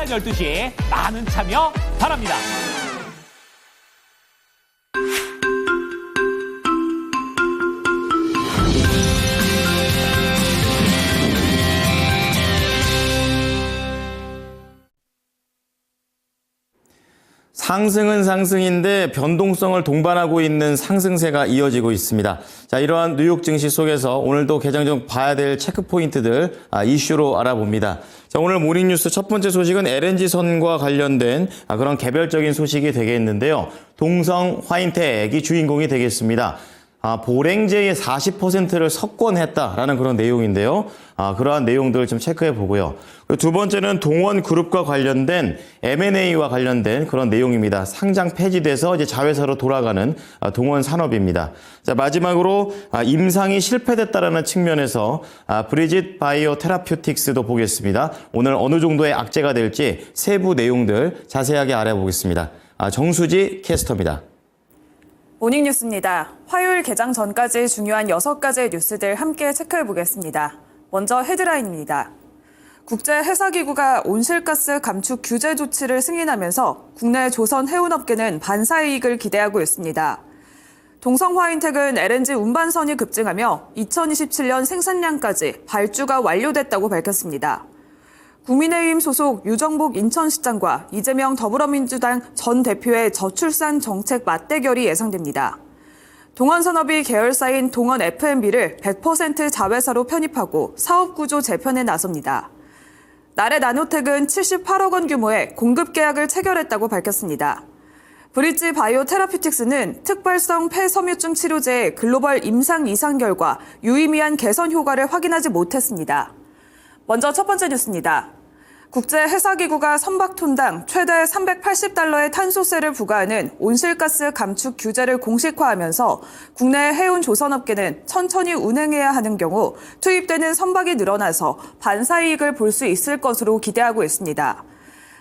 12시 많은 참여 바랍니다. 상승은 상승인데 변동성을 동반하고 있는 상승세가 이어지고 있습니다. 자, 이러한 뉴욕 증시 속에서 오늘도 개장 중 봐야 될 체크 포인트들 이슈로 알아봅니다. 자, 오늘 모닝뉴스 첫 번째 소식은 LNG선과 관련된 그런 개별적인 소식이 되겠는데요. 동성 화인텍이 주인공이 되겠습니다. 보랭제의 40%를 석권했다라는 그런 내용인데요. 그러한 내용들을 좀 체크해 보고요. 두 번째는 동원그룹과 관련된 M&A와 관련된 그런 내용입니다. 상장 폐지돼서 이제 자회사로 돌아가는 동원산업입니다. 자, 마지막으로 임상이 실패됐다라는 측면에서 브리짓 바이오 테라퓨틱스도 보겠습니다. 오늘 어느 정도의 악재가 될지 세부 내용들 자세하게 알아보겠습니다. 정수지 캐스터입니다. 모닝뉴스입니다. 화요일 개장 전까지 중요한 6가지의 뉴스들 함께 체크해 보겠습니다. 먼저 헤드라인입니다. 국제해사기구가 온실가스 감축 규제 조치를 승인하면서 국내 조선 해운업계는 반사이익을 기대하고 있습니다. 동성화인텍은 LNG 운반선이 급증하며 2027년 생산량까지 발주가 완료됐다고 밝혔습니다. 국민의힘 소속 유정복 인천시장과 이재명 더불어민주당 전 대표의 저출산 정책 맞대결이 예상됩니다. 동원산업이 계열사인 동원 F&B를 100% 자회사로 편입하고 사업구조 재편에 나섭니다. 나래 나노텍은 78억 원 규모의 공급 계약을 체결했다고 밝혔습니다. 브릿지 바이오 테라퓨틱스는 특발성 폐섬유증 치료제의 글로벌 임상 이상 결과 유의미한 개선 효과를 확인하지 못했습니다. 먼저 첫 번째 뉴스입니다. 국제해사기구가 선박톤당 최대 $380의 탄소세를 부과하는 온실가스 감축 규제를 공식화하면서 국내 해운 조선업계는 천천히 운행해야 하는 경우 투입되는 선박이 늘어나서 반사이익을 볼 수 있을 것으로 기대하고 있습니다.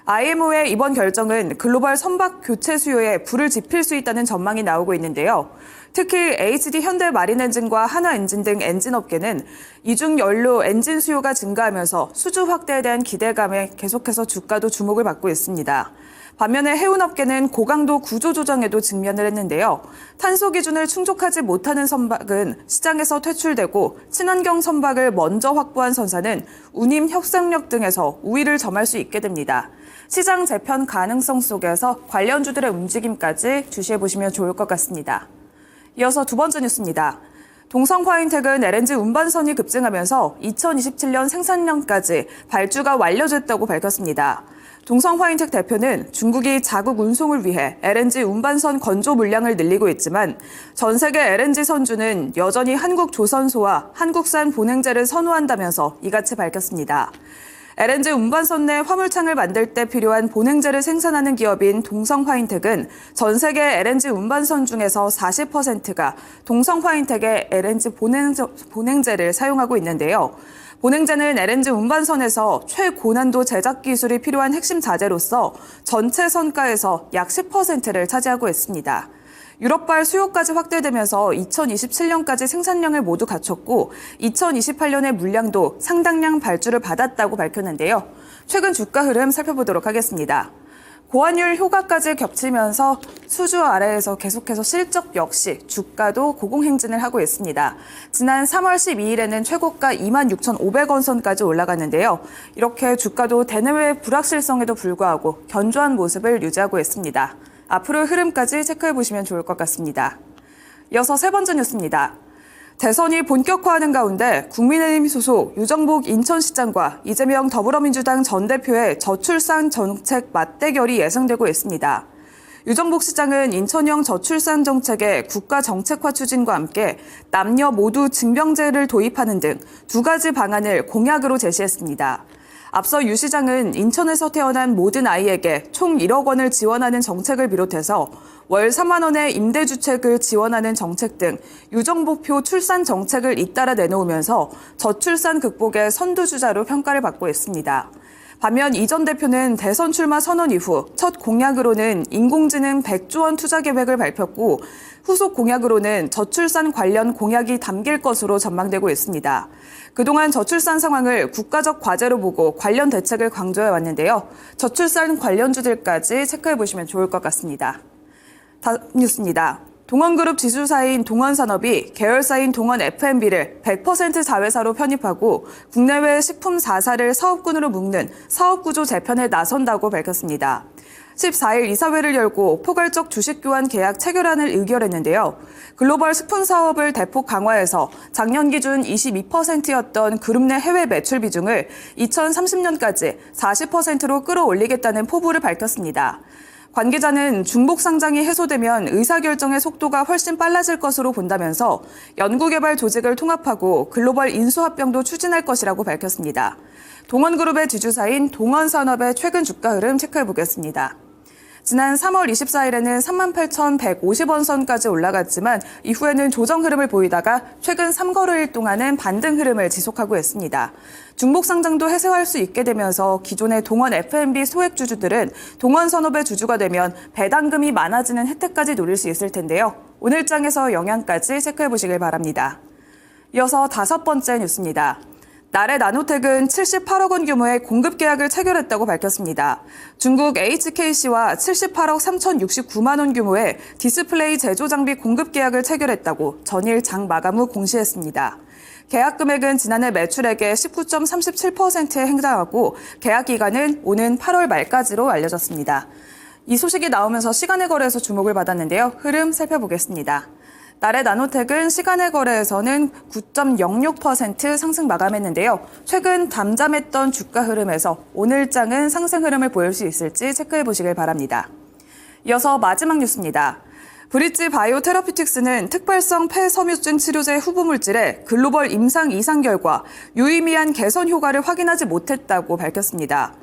IMO의 이번 결정은 글로벌 선박 교체 수요에 불을 지필 수 있다는 전망이 나오고 있는데요. 특히 HD 현대마린엔진과 하나엔진 등 엔진업계는 이중 연료 엔진 수요가 증가하면서 수주 확대에 대한 기대감에 계속해서 주가도 주목을 받고 있습니다. 반면에 해운업계는 고강도 구조 조정에도 직면을 했는데요. 탄소 기준을 충족하지 못하는 선박은 시장에서 퇴출되고 친환경 선박을 먼저 확보한 선사는 운임 협상력 등에서 우위를 점할 수 있게 됩니다. 시장 재편 가능성 속에서 관련주들의 움직임까지 주시해보시면 좋을 것 같습니다. 이어서 두 번째 뉴스입니다. 동성화인텍은 LNG 운반선이 급증하면서 2027년 생산량까지 발주가 완료됐다고 밝혔습니다. 동성화인텍 대표는 중국이 자국 운송을 위해 LNG 운반선 건조 물량을 늘리고 있지만 전 세계 LNG 선주는 여전히 한국 조선소와 한국산 보냉제를 선호한다면서 이같이 밝혔습니다. LNG 운반선 내 화물창을 만들 때 필요한 보냉제를 생산하는 기업인 동성화인텍은 전 세계 LNG 운반선 중에서 40%가 동성화인텍의 LNG 보냉제를 사용하고 있는데요. 보냉제는 LNG 운반선에서 최고난도 제작 기술이 필요한 핵심 자재로서 전체 선가에서 약 10%를 차지하고 있습니다. 유럽발 수요까지 확대되면서 2027년까지 생산량을 모두 갖췄고 2028년에 물량도 상당량 발주를 받았다고 밝혔는데요. 최근 주가 흐름 살펴보도록 하겠습니다. 고환율 효과까지 겹치면서 수주 아래에서 계속해서 실적 역시 주가도 고공행진을 하고 있습니다. 지난 3월 12일에는 최고가 26,500원 선까지 올라갔는데요. 이렇게 주가도 대내외 불확실성에도 불구하고 견조한 모습을 유지하고 있습니다. 앞으로 흐름까지 체크해보시면 좋을 것 같습니다. 이어서 세 번째 뉴스입니다. 대선이 본격화하는 가운데 국민의힘 소속 유정복 인천시장과 이재명 더불어민주당 전 대표의 저출산 정책 맞대결이 예상되고 있습니다. 유정복 시장은 인천형 저출산 정책의 국가 정책화 추진과 함께 남녀 모두 징병제를 도입하는 등 두 가지 방안을 공약으로 제시했습니다. 앞서 유 시장은 인천에서 태어난 모든 아이에게 총 1억 원을 지원하는 정책을 비롯해서 월 3만 원의 임대주택을 지원하는 정책 등 유정복표 출산 정책을 잇따라 내놓으면서 저출산 극복의 선두주자로 평가를 받고 있습니다. 반면 이 전 대표는 대선 출마 선언 이후 첫 공약으로는 인공지능 100조 원 투자 계획을 발표했고 후속 공약으로는 저출산 관련 공약이 담길 것으로 전망되고 있습니다. 그동안 저출산 상황을 국가적 과제로 보고 관련 대책을 강조해 왔는데요. 저출산 관련주들까지 체크해 보시면 좋을 것 같습니다. 다음 뉴스입니다. 동원그룹 지주사인 동원산업이 계열사인 동원FMB를 100% 자회사로 편입하고 국내외 식품 4사를 사업군으로 묶는 사업구조 재편에 나선다고 밝혔습니다. 14일 이사회를 열고 포괄적 주식 교환 계약 체결안을 의결했는데요. 글로벌 식품 사업을 대폭 강화해서 작년 기준 22%였던 그룹 내 해외 매출 비중을 2030년까지 40%로 끌어올리겠다는 포부를 밝혔습니다. 관계자는 중복 상장이 해소되면 의사결정의 속도가 훨씬 빨라질 것으로 본다면서 연구개발 조직을 통합하고 글로벌 인수합병도 추진할 것이라고 밝혔습니다. 동원그룹의 지주사인 동원산업의 최근 주가 흐름 체크해 보겠습니다. 지난 3월 24일에는 38,150원 선까지 올라갔지만 이후에는 조정 흐름을 보이다가 최근 3거래일 동안은 반등 흐름을 지속하고 있습니다. 중복 상장도 해소할 수 있게 되면서 기존의 동원 F&B 소액 주주들은 동원산업의 주주가 되면 배당금이 많아지는 혜택까지 노릴 수 있을 텐데요. 오늘 장에서 영향까지 체크해 보시길 바랍니다. 이어서 5번째 뉴스입니다. 나래 나노텍은 78억 원 규모의 공급 계약을 체결했다고 밝혔습니다. 중국 HKC와 78억 3,069만 원 규모의 디스플레이 제조 장비 공급 계약을 체결했다고 전일 장 마감 후 공시했습니다. 계약 금액은 지난해 매출액의 19.37%에 해당하고 계약 기간은 오는 8월 말까지로 알려졌습니다. 이 소식이 나오면서 시간의 거래에서 주목을 받았는데요. 흐름 살펴보겠습니다. 나래 나노텍은 시간의 거래에서는 9.06% 상승 마감했는데요. 최근 잠잠했던 주가 흐름에서 오늘 장은 상승 흐름을 보일 수 있을지 체크해 보시길 바랍니다. 이어서 마지막 뉴스입니다. 브릿지 바이오 테러피틱스는 특발성 폐섬유증 치료제 후보 물질의 글로벌 임상 이상 결과 유의미한 개선 효과를 확인하지 못했다고 밝혔습니다.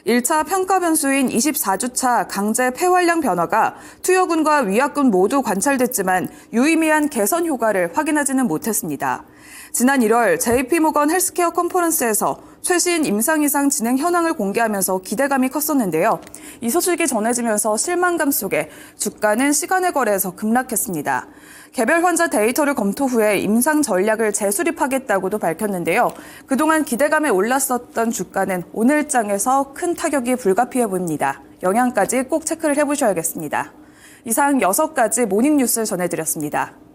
1차 평가 변수인 24주차 강제 폐활량 변화가 투여군과 위약군 모두 관찰됐지만 유의미한 개선 효과를 확인하지는 못했습니다. 지난 1월 JP모건 헬스케어 컨퍼런스에서 최신 임상 이상 진행 현황을 공개하면서 기대감이 컸었는데요. 이 소식이 전해지면서 실망감 속에 주가는 시간의 거래에서 급락했습니다. 개별 환자 데이터를 검토 후에 임상 전략을 재수립하겠다고도 밝혔는데요. 그동안 기대감에 올랐었던 주가는 오늘 장에서 큰 타격이 불가피해 보입니다. 영향까지 꼭 체크를 해보셔야겠습니다. 이상 6가지 모닝뉴스 전해드렸습니다.